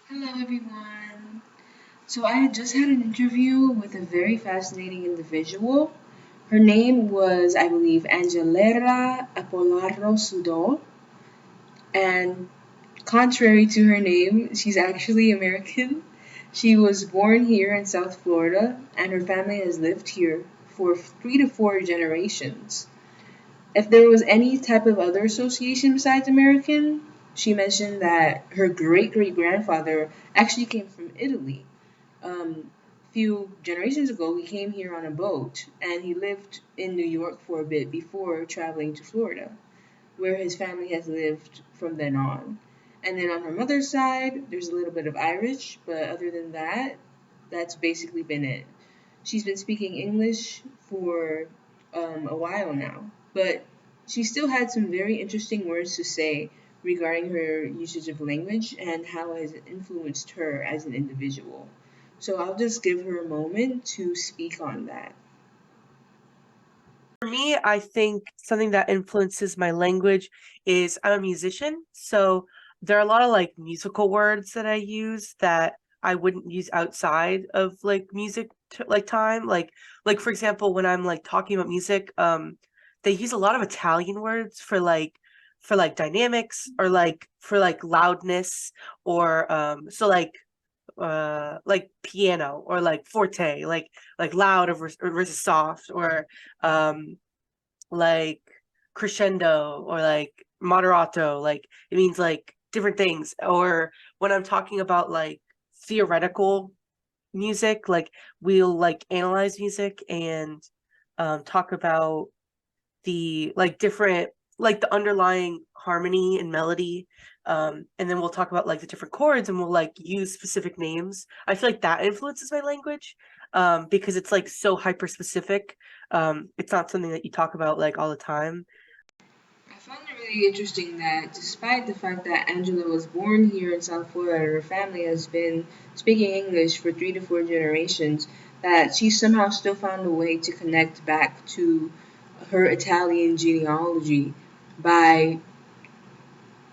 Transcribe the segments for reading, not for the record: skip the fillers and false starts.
Hello, everyone. So, I just had an interview with a very fascinating individual. Her name was, I believe, Angelera Apolaro Sudol. And contrary to her name, she's actually American. She was born here in South Florida, and her family has lived here for 3 to 4 generations. If there was any type of other association besides American, she mentioned that her great great grandfather actually came from Italy. Few generations ago, he came here on a boat and he lived in New York for a bit before traveling to Florida, where his family has lived from then on. And then on her mother's side, there's a little bit of Irish, but other than that, that's basically been it. She's been speaking English for a while now, but she still had some very interesting words to say regarding her usage of language and how it has influenced her as an individual. So I'll just give her a moment to speak on that. For me, I think something that influences my language is I'm a musician, so there are a lot of like musical words that I use that I wouldn't use outside of like music like time. Like for example, when I'm like talking about music, they use a lot of Italian words for like dynamics or like for like loudness or like piano or like forte, like loud versus soft or um like crescendo or like moderato, like it means like different things. Or when I'm talking about like theoretical music, like we'll like analyze music and talk about the like different like the underlying harmony and melody, and then we'll talk about like the different chords and we'll like use specific names. I feel like that influences my language, because it's like so hyper specific. It's not something that you talk about like all the time. I found it really interesting that despite the fact that Angela was born here in South Florida and her family has been speaking English for 3 to 4 generations, that she somehow still found a way to connect back to her Italian genealogy by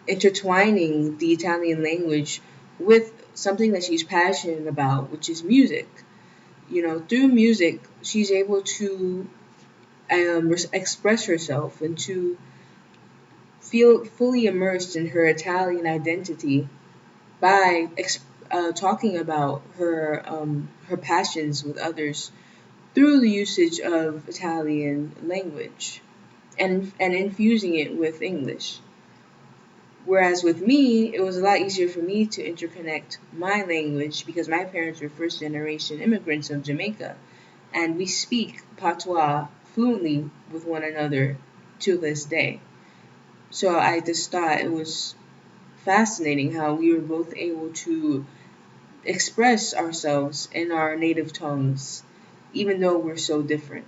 intertwining the Italian language with something that she's passionate about, which is music. Through music, she's able to express herself and to feel fully immersed in her Italian identity by talking about her passions with others through the usage of Italian language and infusing it with English. Whereas with me, it was a lot easier for me to interconnect my language because my parents were first generation immigrants of Jamaica, and we speak patois fluently with one another to this day. So I just thought it was fascinating how we were both able to express ourselves in our native tongues, even though we're so different.